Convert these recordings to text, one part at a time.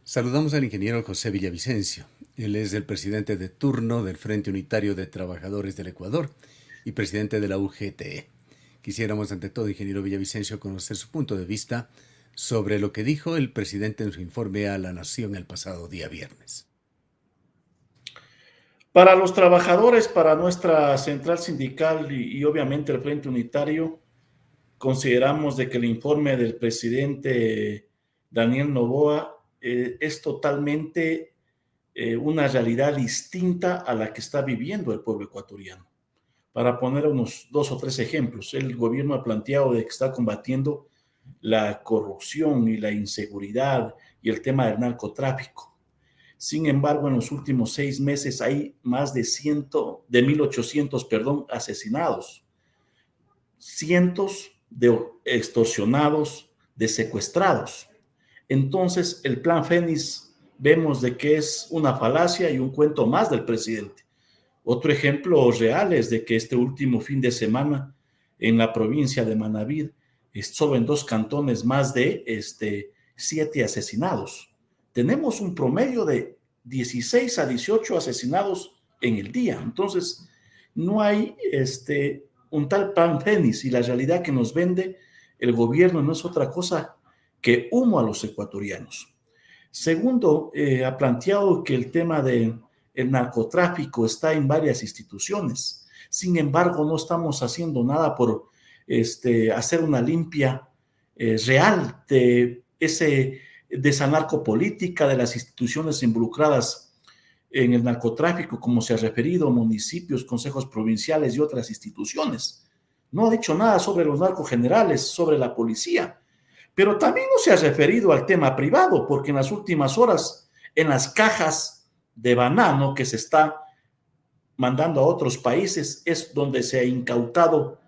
Saludamos al ingeniero José Villavicencio. Él es el presidente de turno del Frente Unitario de Trabajadores del Ecuador y presidente de la UGTE. Quisiéramos, ante todo, ingeniero Villavicencio, conocer su punto de vista sobre lo que dijo el presidente en su informe a la Nación el pasado día viernes. Para los trabajadores, para nuestra central sindical y obviamente el Frente Unitario, consideramos de que el informe del presidente Daniel Noboa es totalmente una realidad distinta a la que está viviendo el pueblo ecuatoriano. Para poner unos 2 o 3 ejemplos, el gobierno ha planteado de que está combatiendo la corrupción y la inseguridad y el tema del narcotráfico. Sin embargo, en los últimos 6 meses hay más de 1.800 asesinados, cientos de extorsionados, de secuestrados. Entonces, el plan Fénix vemos de que es una falacia y un cuento más del presidente. Otro ejemplo real es de que este último fin de semana en la provincia de Manabí, solo en 2 cantones, más de 7 asesinados. Tenemos un promedio de 16 a 18 asesinados en el día. Entonces, no hay un tal plan Fénix, y la realidad que nos vende el gobierno no es otra cosa que humo a los ecuatorianos. Segundo, ha planteado que el tema del narcotráfico está en varias instituciones. Sin embargo, no estamos haciendo nada por hacer una limpia real de esa narcopolítica, de las instituciones involucradas en el narcotráfico, como se ha referido, municipios, consejos provinciales y otras instituciones. No ha dicho nada sobre los narcogenerales, sobre la policía, pero también no se ha referido al tema privado, porque en las últimas horas, en las cajas de banano que se está mandando a otros países, es donde se ha incautado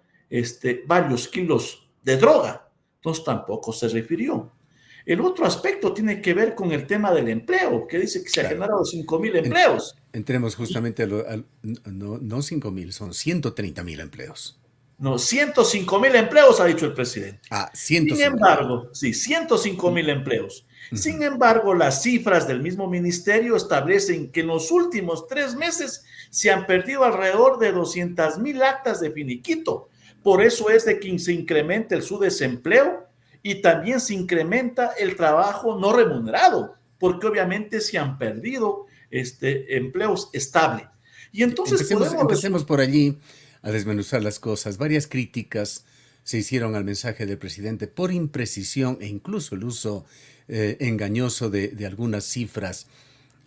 varios kilos de droga. Entonces tampoco se refirió. El otro aspecto tiene que ver con el tema del empleo, que dice que se ha generado 5.000 empleos. Entremos justamente no 5.000, son 130.000 empleos. No, 105.000 empleos, ha dicho el presidente. Ah, 105. Sin embargo, sí, 105.000 empleos. Sin embargo, las cifras del mismo ministerio establecen que en los últimos 3 meses se han perdido alrededor de 200.000 actas de finiquito. Por eso es de que se incrementa el subdesempleo y también se incrementa el trabajo no remunerado, porque obviamente se han perdido empleos estables. Y entonces empecemos por allí a desmenuzar las cosas. Varias críticas se hicieron al mensaje del presidente por imprecisión e incluso el uso engañoso de algunas cifras.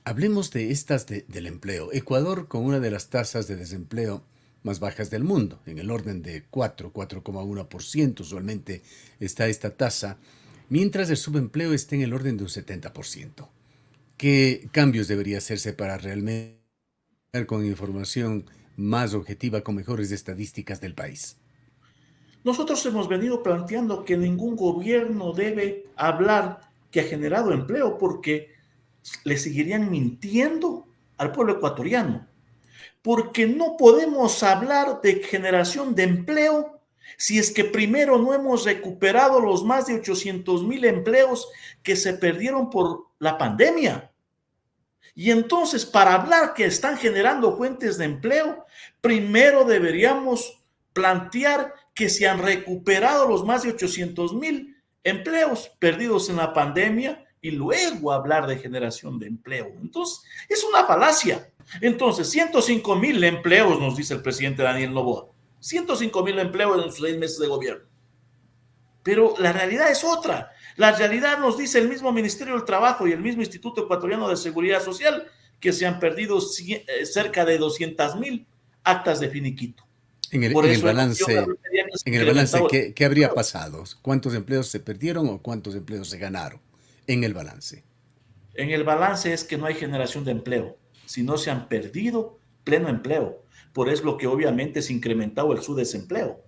Hablemos de estas del empleo. Ecuador, con una de las tasas de desempleo más bajas del mundo, en el orden de 4,1%, usualmente está esta tasa, mientras el subempleo está en el orden de un 70%. ¿Qué cambios debería hacerse para realmente con información más objetiva, con mejores estadísticas del país? Nosotros hemos venido planteando que ningún gobierno debe hablar que ha generado empleo, porque le seguirían mintiendo al pueblo ecuatoriano. Porque no podemos hablar de generación de empleo si es que primero no hemos recuperado los más de 800.000 empleos que se perdieron por la pandemia. Y entonces, para hablar que están generando fuentes de empleo, primero deberíamos plantear que se han recuperado los más de 800.000 empleos perdidos en la pandemia y luego hablar de generación de empleo. Entonces, es una falacia. Entonces, 105.000 empleos, nos dice el presidente Daniel Noboa. 105.000 empleos en sus 6 meses de gobierno. Pero la realidad es otra. La realidad nos dice el mismo Ministerio del Trabajo y el mismo Instituto Ecuatoriano de Seguridad Social que se han perdido cerca de 200.000 actas de finiquito. En el balance, ¿qué habría pasado? ¿Cuántos empleos se perdieron o cuántos empleos se ganaron en el balance? En el balance es que no hay generación de empleo, sino se han perdido pleno empleo. Por eso lo que obviamente se ha incrementado el subdesempleo.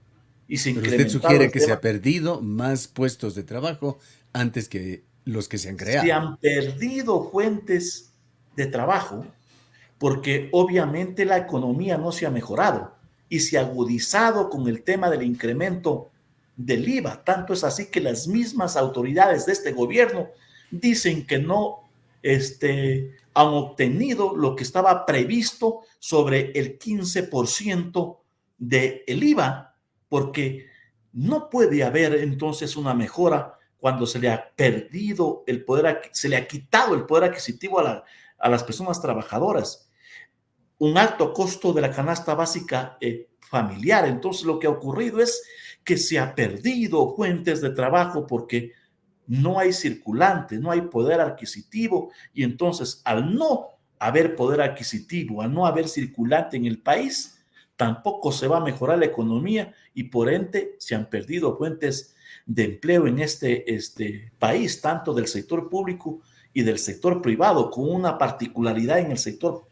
Pero usted sugiere que se ha perdido más puestos de trabajo antes que los que se han creado. Se han perdido fuentes de trabajo porque obviamente la economía no se ha mejorado y se ha agudizado con el tema del incremento del IVA. Tanto es así que las mismas autoridades de este gobierno dicen que no han obtenido lo que estaba previsto sobre el 15% del IVA, porque no puede haber entonces una mejora cuando se le ha perdido el poder, se le ha quitado el poder adquisitivo a las personas trabajadoras. Un alto costo de la canasta básica familiar. Entonces lo que ha ocurrido es que se ha perdido fuentes de trabajo porque no hay circulante, no hay poder adquisitivo, y entonces al no haber poder adquisitivo, al no haber circulante en el país, tampoco se va a mejorar la economía y por ende se han perdido fuentes de empleo en este país, tanto del sector público y del sector privado, con una particularidad en el sector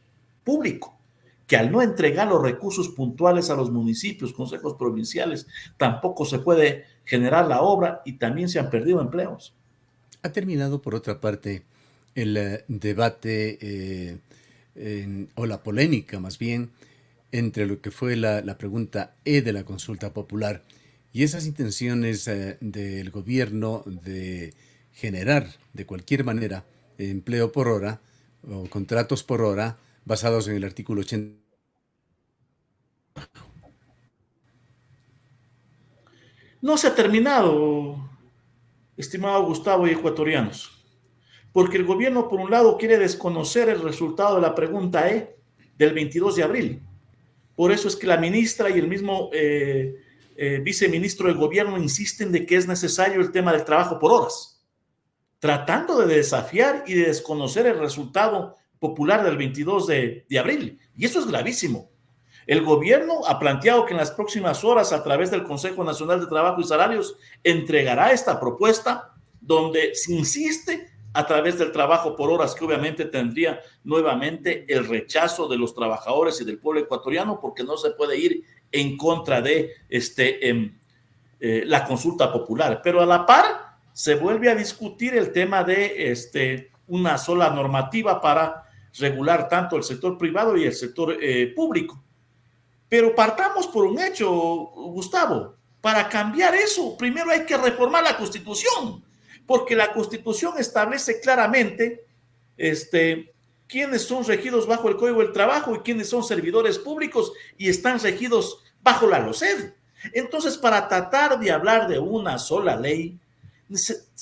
público, que al no entregar los recursos puntuales a los municipios, consejos provinciales, tampoco se puede generar la obra y también se han perdido empleos. Ha terminado, por otra parte, el debate o la polémica, más bien, entre lo que fue la pregunta E de la consulta popular y esas intenciones del gobierno de generar de cualquier manera empleo por hora o contratos por hora basados en el artículo 80. No se ha terminado, estimado Gustavo y ecuatorianos, porque el gobierno, por un lado, quiere desconocer el resultado de la pregunta E del 22 de abril. Por eso es que la ministra y el mismo viceministro del gobierno insisten de que es necesario el tema del trabajo por horas, tratando de desafiar y de desconocer el resultado popular del 22 de abril. Y eso es gravísimo. El gobierno ha planteado que en las próximas horas, a través del Consejo Nacional de Trabajo y Salarios, entregará esta propuesta donde se insiste a través del trabajo por horas, que obviamente tendría nuevamente el rechazo de los trabajadores y del pueblo ecuatoriano, porque no se puede ir en contra de la consulta popular. Pero a la par se vuelve a discutir el tema de una sola normativa para regular tanto el sector privado y el sector público. Pero partamos por un hecho, Gustavo. Para cambiar eso, primero hay que reformar la Constitución, porque la Constitución establece claramente quiénes son regidos bajo el Código del Trabajo y quiénes son servidores públicos y están regidos bajo la LOCED. Entonces, para tratar de hablar de una sola ley,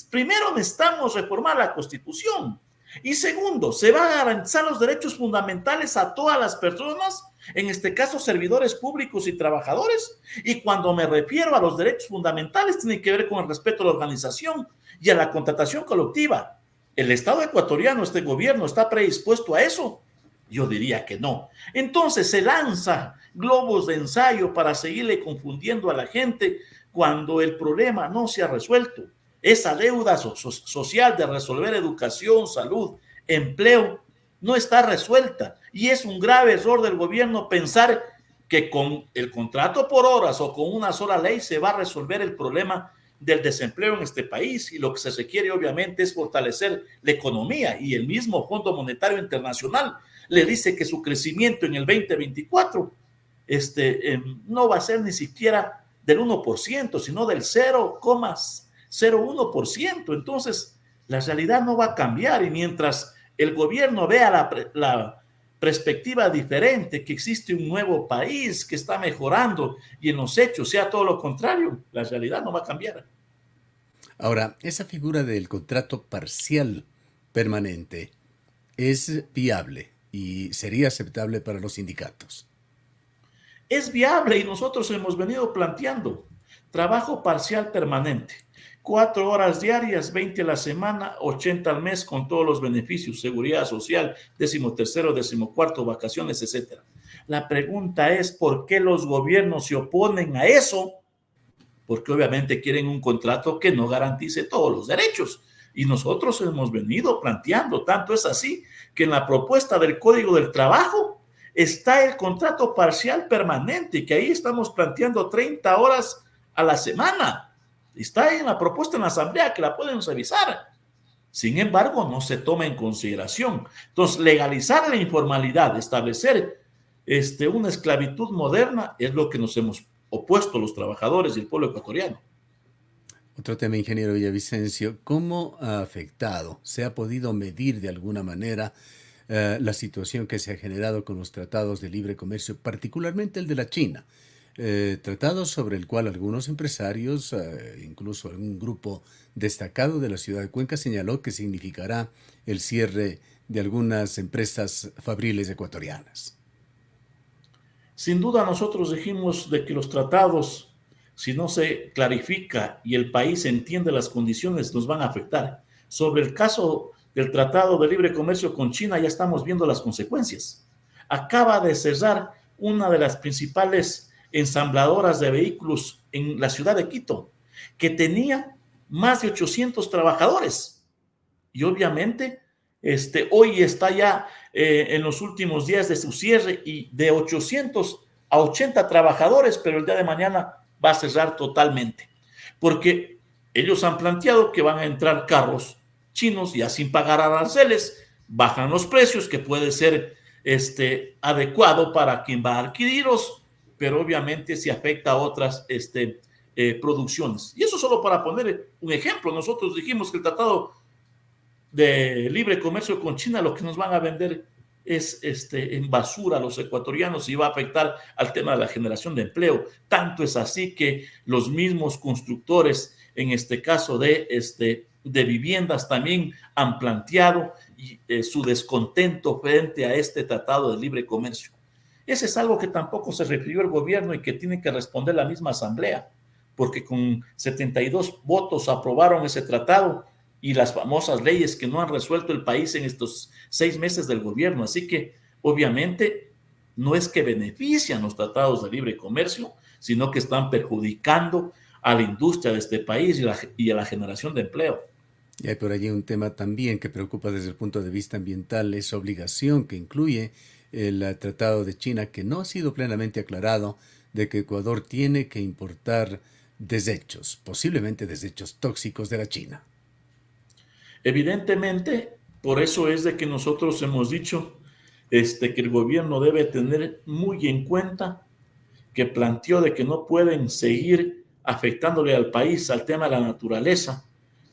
primero necesitamos reformar la Constitución. Y segundo, se van a garantizar los derechos fundamentales a todas las personas, en este caso servidores públicos y trabajadores. Y cuando me refiero a los derechos fundamentales, tiene que ver con el respeto a la organización y a la contratación colectiva. ¿El Estado ecuatoriano, este gobierno, está predispuesto a eso? Yo diría que no. Entonces se lanza globos de ensayo para seguirle confundiendo a la gente cuando el problema no se ha resuelto. Esa deuda social de resolver educación, salud, empleo, no está resuelta. Y es un grave error del gobierno pensar que con el contrato por horas o con una sola ley se va a resolver el problema del desempleo en este país. Y lo que se requiere obviamente es fortalecer la economía. Y el mismo Fondo Monetario Internacional le dice que su crecimiento en el 2024 no va a ser ni siquiera del 1%, sino del 0,01%. Entonces, la realidad no va a cambiar, y mientras el gobierno vea la perspectiva diferente, que existe un nuevo país que está mejorando, y en los hechos sea todo lo contrario, la realidad no va a cambiar. Ahora, esa figura del contrato parcial permanente es viable y sería aceptable para los sindicatos. Es viable y nosotros hemos venido planteando trabajo parcial permanente. 4 horas diarias, 20 a la semana, 80 al mes, con todos los beneficios, seguridad social, 13º, 14º, vacaciones, etc. La pregunta es, ¿por qué los gobiernos se oponen a eso? Porque obviamente quieren un contrato que no garantice todos los derechos. Y nosotros hemos venido planteando, tanto es así, que en la propuesta del Código del Trabajo está el contrato parcial permanente, que ahí estamos planteando 30 horas a la semana. Está ahí en la propuesta en la asamblea, que la pueden revisar. Sin embargo, no se toma en consideración. Entonces, legalizar la informalidad, establecer una esclavitud moderna, es lo que nos hemos opuesto los trabajadores y el pueblo ecuatoriano. Otro tema, ingeniero Villavicencio, ¿cómo ha afectado, se ha podido medir de alguna manera la situación que se ha generado con los tratados de libre comercio, particularmente el de la China? Tratado sobre el cual algunos empresarios, incluso un grupo destacado de la ciudad de Cuenca, señaló que significará el cierre de algunas empresas fabriles ecuatorianas. Sin duda nosotros dijimos de que los tratados, si no se clarifica y el país entiende las condiciones, nos van a afectar. Sobre el caso del Tratado de Libre Comercio con China, ya estamos viendo las consecuencias. Acaba de cerrar una de las principales ensambladoras de vehículos en la ciudad de Quito, que tenía más de 800 trabajadores. Y obviamente, hoy está ya en los últimos días de su cierre y de 800 a 80 trabajadores, pero el día de mañana va a cerrar totalmente. Porque ellos han planteado que van a entrar carros chinos ya sin pagar aranceles, bajan los precios, que puede ser adecuado para quien va a adquirirlos, pero obviamente se afecta a otras producciones. Y eso solo para poner un ejemplo. Nosotros dijimos que el tratado de libre comercio con China lo que nos van a vender es en basura a los ecuatorianos y va a afectar al tema de la generación de empleo. Tanto es así que los mismos constructores, en este caso de viviendas, también han planteado su descontento frente a este tratado de libre comercio. Ese es algo que tampoco se refirió el gobierno y que tiene que responder la misma asamblea, porque con 72 votos aprobaron ese tratado y las famosas leyes que no han resuelto el país en estos 6 meses del gobierno. Así que, obviamente, no es que benefician los tratados de libre comercio, sino que están perjudicando a la industria de este país y a la generación de empleo. Y hay por allí un tema también que preocupa desde el punto de vista ambiental, esa obligación que incluye el Tratado de China, que no ha sido plenamente aclarado, de que Ecuador tiene que importar desechos, posiblemente desechos tóxicos de la China. Evidentemente, por eso es de que nosotros hemos dicho que el gobierno debe tener muy en cuenta que planteó de que no pueden seguir afectándole al país, al tema de la naturaleza,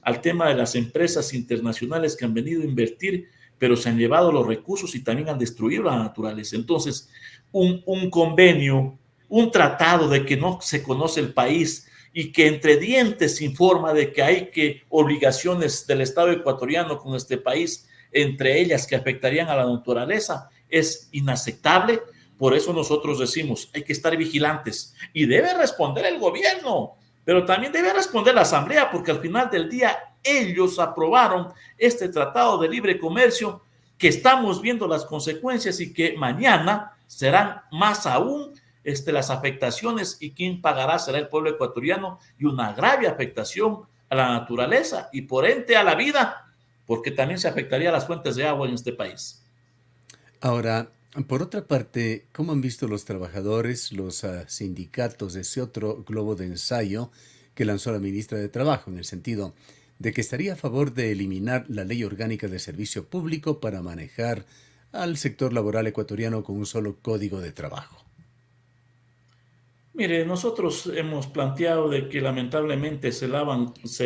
al tema de las empresas internacionales que han venido a invertir, pero se han llevado los recursos y también han destruido la naturaleza. Entonces, un convenio, un tratado de que no se conoce el país y que entre dientes informa de que hay obligaciones del Estado ecuatoriano con este país, entre ellas que afectarían a la naturaleza, es inaceptable. Por eso nosotros decimos, hay que estar vigilantes y debe responder el gobierno, pero también debe responder la asamblea, porque al final del día ellos aprobaron este tratado de libre comercio, que estamos viendo las consecuencias y que mañana serán más aún las afectaciones, y quien pagará será el pueblo ecuatoriano, y una grave afectación a la naturaleza y por ende a la vida, porque también se afectaría a las fuentes de agua en este país. Ahora, por otra parte, ¿cómo han visto los trabajadores, los sindicatos, ese otro globo de ensayo que lanzó la ministra de Trabajo, en el sentido de que estaría a favor de eliminar la Ley Orgánica de Servicio Público para manejar al sector laboral ecuatoriano con un solo código de trabajo? Mire, nosotros hemos planteado de que lamentablemente se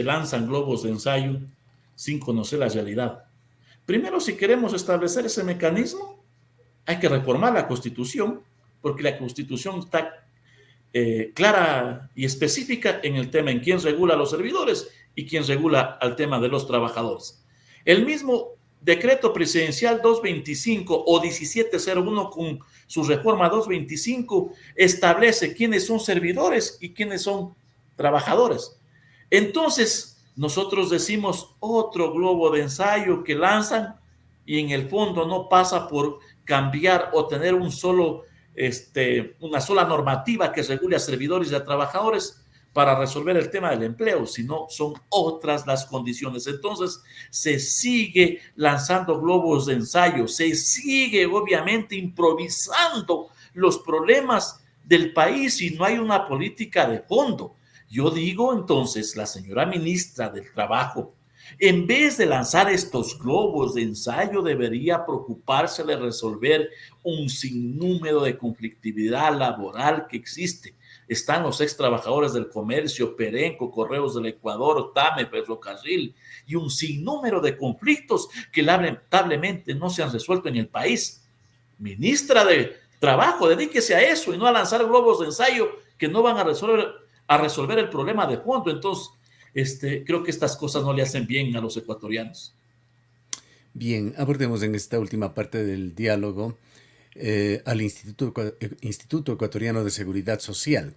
lanzan globos de ensayo sin conocer la realidad. Primero, si queremos establecer ese mecanismo, hay que reformar la Constitución, porque la Constitución está clara y específica en el tema en quién regula a los servidores y quién regula al tema de los trabajadores. El mismo decreto presidencial 225 o 1701 con su reforma 225 establece quiénes son servidores y quiénes son trabajadores. Entonces, nosotros decimos otro globo de ensayo que lanzan y en el fondo no pasa por cambiar o tener una sola normativa que regule a servidores y a trabajadores para resolver el tema del empleo, sino son otras las condiciones. Entonces, se sigue lanzando globos de ensayo, se sigue obviamente improvisando los problemas del país y no hay una política de fondo. Yo digo entonces, la señora ministra del Trabajo, en vez de lanzar estos globos de ensayo, debería preocuparse de resolver un sinnúmero de conflictividad laboral que existe. están los ex trabajadores del comercio, Perenco, Correos del Ecuador, TAME, Ferrocarril, y un sinnúmero de conflictos que lamentablemente no se han resuelto en el país. Ministra de Trabajo, dedíquese a eso y no a lanzar globos de ensayo que no van a resolver el problema de fondo. Entonces, creo que estas cosas no le hacen bien a los ecuatorianos. Bien, abordemos en esta última parte del diálogo al Instituto Ecuatoriano de Seguridad Social.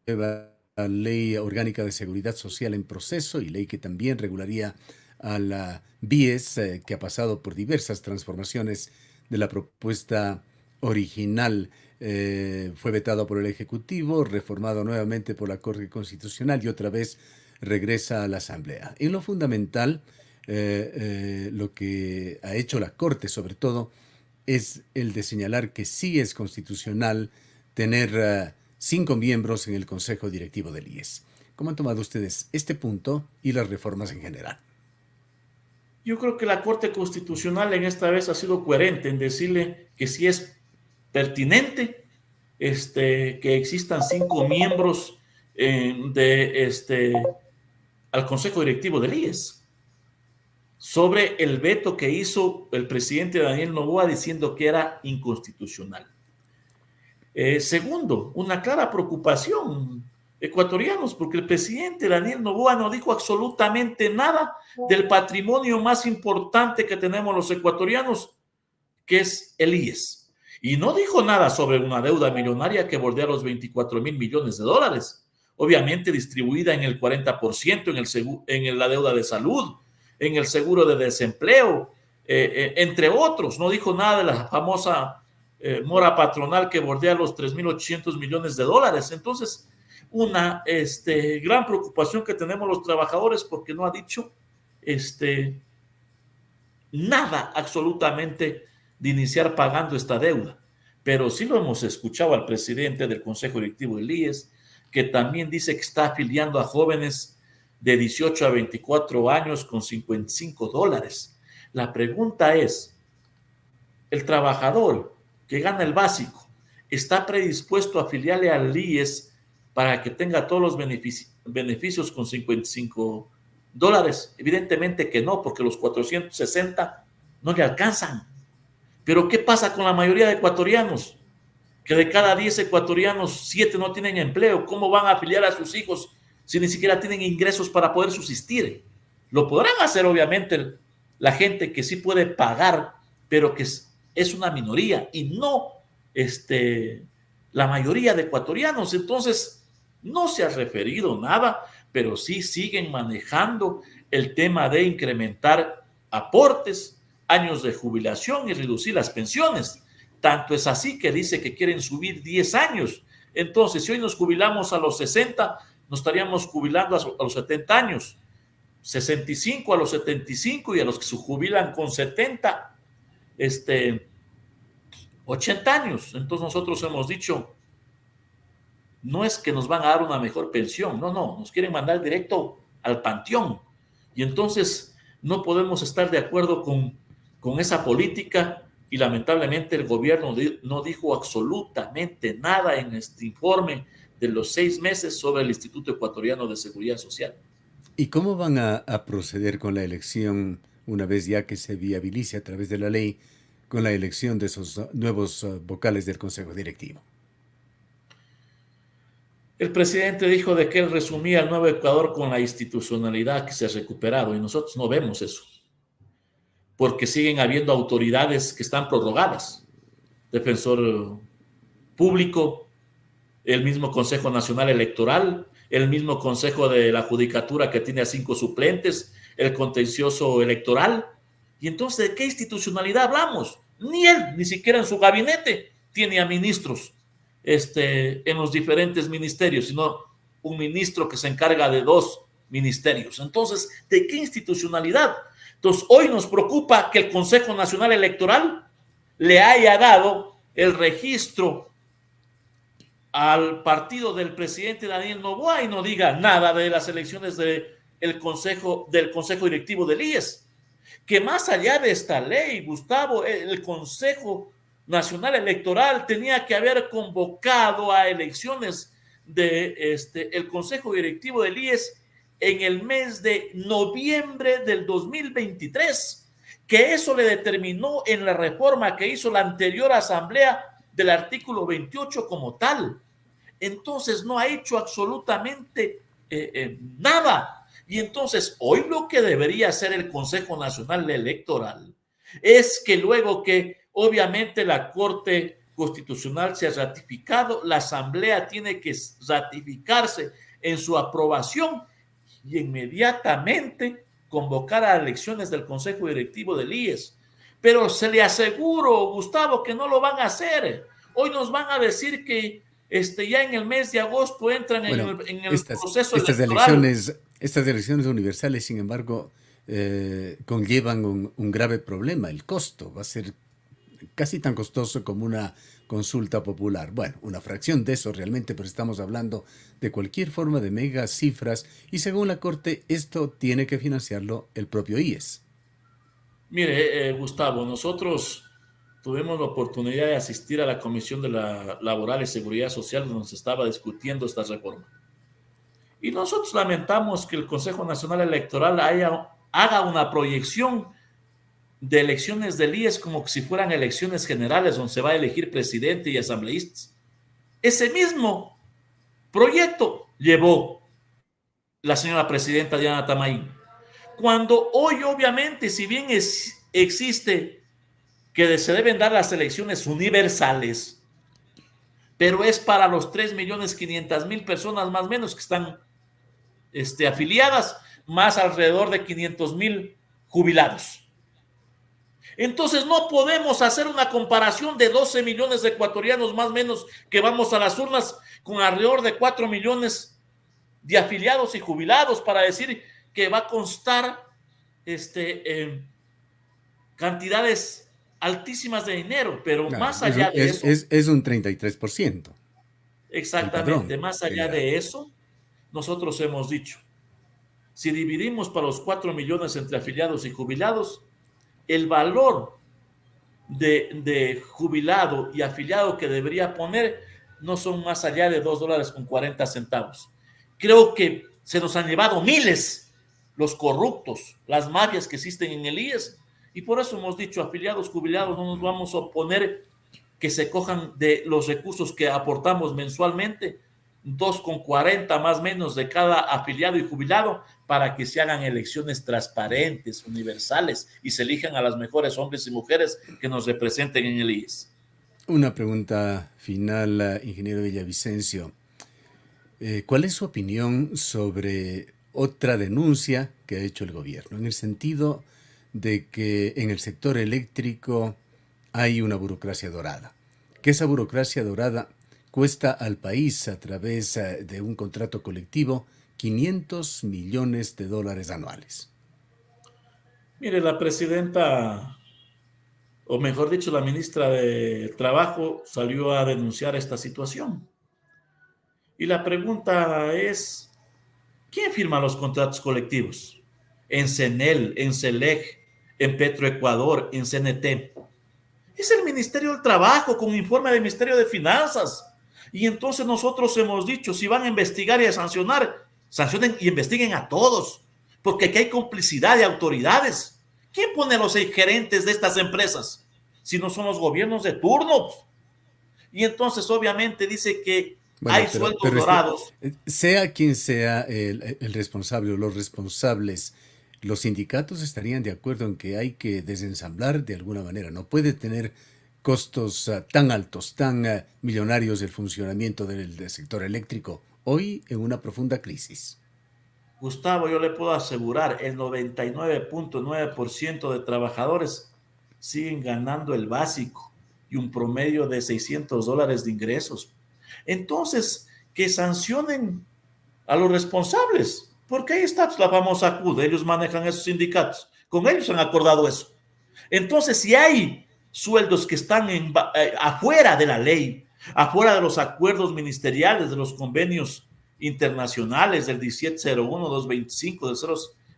La Ley Orgánica de Seguridad Social en proceso y ley que también regularía a la BIES, que ha pasado por diversas transformaciones de la propuesta original. Fue vetado por el Ejecutivo, reformado nuevamente por la Corte Constitucional y otra vez regresa a la Asamblea. En lo fundamental, lo que ha hecho la Corte, sobre todo, es el de señalar que sí es constitucional tener 5 miembros en el Consejo Directivo del IES. ¿Cómo han tomado ustedes este punto y las reformas en general? Yo creo que la Corte Constitucional en esta vez ha sido coherente en decirle que sí es pertinente que existan 5 miembros al Consejo Directivo del IES, sobre el veto que hizo el presidente Daniel Noboa diciendo que era inconstitucional. Segundo, una clara preocupación, ecuatorianos, porque el presidente Daniel Noboa no dijo absolutamente nada del patrimonio más importante que tenemos los ecuatorianos, que es el IES. Y no dijo nada sobre una deuda millonaria que bordea los 24,000 millones de dólares, obviamente distribuida en el 40% en la deuda de salud, en el seguro de desempleo, entre otros. No dijo nada de la famosa mora patronal que bordea los 3.800 millones de dólares. Entonces, una gran preocupación que tenemos los trabajadores, porque no ha dicho nada absolutamente de iniciar pagando esta deuda. Pero sí lo hemos escuchado al presidente del Consejo Directivo del IES, que también dice que está afiliando a jóvenes de 18 a 24 años con $55. La pregunta es, ¿el trabajador que gana el básico está predispuesto a afiliarle al IES para que tenga todos los beneficios con $55? Evidentemente que no, porque los 460 no le alcanzan. Pero ¿qué pasa con la mayoría de ecuatorianos? Que de cada 10 ecuatorianos, 7 no tienen empleo. ¿Cómo van a afiliar a sus hijos si ni siquiera tienen ingresos para poder subsistir? Lo podrán hacer, obviamente, la gente que sí puede pagar, pero que es una minoría y no la mayoría de ecuatorianos. Entonces, no se ha referido nada, pero sí siguen manejando el tema de incrementar aportes, años de jubilación y reducir las pensiones. Tanto es así que dice que quieren subir 10 años. Entonces, si hoy nos jubilamos a los 60, nos estaríamos jubilando a los 70 años. 65 a los 75 y a los que se jubilan con 70, 80 años. Entonces nosotros hemos dicho, no es que nos van a dar una mejor pensión, no, nos quieren mandar directo al panteón. Y entonces no podemos estar de acuerdo con esa política y lamentablemente el gobierno no dijo absolutamente nada en este informe de los 6 meses sobre el Instituto Ecuatoriano de Seguridad Social. ¿Y cómo van a proceder con la elección, una vez ya que se viabilice a través de la ley, con la elección de esos nuevos vocales del Consejo Directivo? El presidente dijo de que él resumía el nuevo Ecuador con la institucionalidad que se ha recuperado y nosotros no vemos eso, porque siguen habiendo autoridades que están prorrogadas. Defensor público, el mismo Consejo Nacional Electoral, el mismo Consejo de la Judicatura que tiene a 5 suplentes, el contencioso electoral. Y entonces, ¿de qué institucionalidad hablamos? Ni él, ni siquiera en su gabinete, tiene a ministros en los diferentes ministerios, sino un ministro que se encarga de 2 ministerios. Entonces, ¿de qué institucionalidad? Entonces, hoy nos preocupa que el Consejo Nacional Electoral le haya dado el registro al partido del presidente Daniel Noboa y no diga nada de las elecciones del Consejo Directivo del IES. Que más allá de esta ley, Gustavo, el Consejo Nacional Electoral tenía que haber convocado a elecciones de el Consejo Directivo del IES en el mes de noviembre del 2023, que eso le determinó en la reforma que hizo la anterior asamblea del artículo 28 como tal. Entonces no ha hecho absolutamente nada. Y entonces hoy lo que debería hacer el Consejo Nacional Electoral es que luego que obviamente la Corte Constitucional se ha ratificado, la Asamblea tiene que ratificarse en su aprobación y inmediatamente convocar a elecciones del Consejo Directivo del IES. Pero se le aseguro, Gustavo, que no lo van a hacer. Hoy nos van a decir que ya en el mes de agosto entran Bueno, en el proceso estas electoral. estas elecciones universales, sin embargo, conllevan un grave problema. El costo va a ser casi tan costoso como una consulta popular. Bueno, una fracción de eso realmente, pero estamos hablando de cualquier forma de mega cifras y según la Corte esto tiene que financiarlo el propio IES. Mire, Gustavo, nosotros tuvimos la oportunidad de asistir a la Comisión de la Laboral y Seguridad Social donde se estaba discutiendo esta reforma. Y nosotros lamentamos que el Consejo Nacional Electoral haga una proyección de elecciones del IES como si fueran elecciones generales donde se va a elegir presidente y asambleístas. Ese mismo proyecto llevó la señora presidenta Diana Tamaín. Cuando hoy obviamente, si bien existe que se deben dar las elecciones universales, pero es para los 3.500.000 personas más o menos que están afiliadas, más alrededor de 500.000 jubilados. Entonces no podemos hacer una comparación de 12 millones de ecuatorianos más o menos que vamos a las urnas con alrededor de 4 millones de afiliados y jubilados para decir que va a constar cantidades altísimas de dinero, pero Claro, más allá de eso, es un 33% del exactamente, padrón más allá general. de eso, nosotros hemos dicho, si dividimos para los 4 millones entre afiliados y jubilados, el valor de jubilado y afiliado que debería poner no son más allá de $2.40. Creo que se nos han llevado miles los corruptos, las mafias que existen en el IES, y por eso hemos dicho, afiliados, jubilados, no nos vamos a oponer que se cojan de los recursos que aportamos mensualmente, 2,40 más o menos de cada afiliado y jubilado, para que se hagan elecciones transparentes, universales, y se elijan a las mejores hombres y mujeres que nos representen en el IES. Una pregunta final, ingeniero Villavicencio. ¿Cuál es su opinión sobre otra denuncia que ha hecho el gobierno? En el sentido de que en el sector eléctrico hay una burocracia dorada. Que esa burocracia dorada cuesta al país a través de un contrato colectivo 500 millones de dólares anuales. Mire, la presidenta, o mejor dicho, la ministra de Trabajo salió a denunciar esta situación. Y la pregunta es, ¿quién firma los contratos colectivos? En CENEL, en CELEC, en Petroecuador, en CNT. Es el Ministerio del Trabajo con informe del Ministerio de Finanzas. Y entonces nosotros hemos dicho, si van a investigar y a sancionar, sancionen y investiguen a todos, porque aquí hay complicidad de autoridades. ¿Quién pone a los gerentes de estas empresas? Si no son los gobiernos de turno. Y entonces obviamente dice que Bueno, hay sueldos dorados. sea quien sea el responsable o los responsables, los sindicatos estarían de acuerdo en que hay que desensamblar de alguna manera. No puede tener costos tan altos, tan millonarios el funcionamiento del sector eléctrico, hoy en una profunda crisis. Gustavo, yo le puedo asegurar, el 99.9% de trabajadores siguen ganando el básico y un promedio de $600 de ingresos. Entonces, que sancionen a los responsables, porque ahí está la famosa CUD, ellos manejan esos sindicatos, con ellos han acordado eso. Entonces, si hay sueldos que están afuera de la ley, afuera de los acuerdos ministeriales, de los convenios internacionales del 1701, 225, del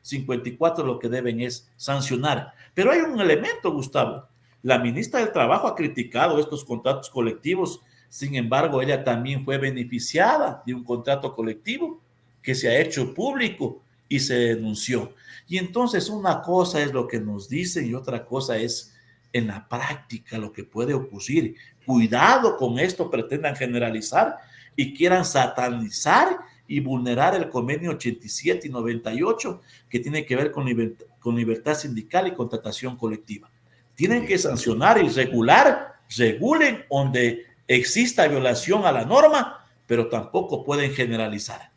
054, lo que deben es sancionar. Pero hay un elemento, Gustavo. La ministra del Trabajo ha criticado estos contratos colectivos, sin embargo, ella también fue beneficiada de un contrato colectivo que se ha hecho público y se denunció. Y entonces una cosa es lo que nos dicen y otra cosa es en la práctica lo que puede ocurrir. Cuidado con esto, pretendan generalizar y quieran satanizar y vulnerar el convenio 87 y 98 que tiene que ver con libertad sindical y contratación colectiva. Tienen Bien. que sancionar y regulen donde exista violación a la norma, pero tampoco pueden generalizar.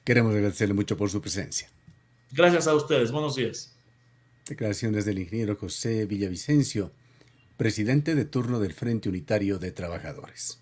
Queremos agradecerle mucho por su presencia. Gracias a ustedes. Buenos días. Declaraciones del ingeniero José Villavicencio, presidente de turno del Frente Unitario de Trabajadores.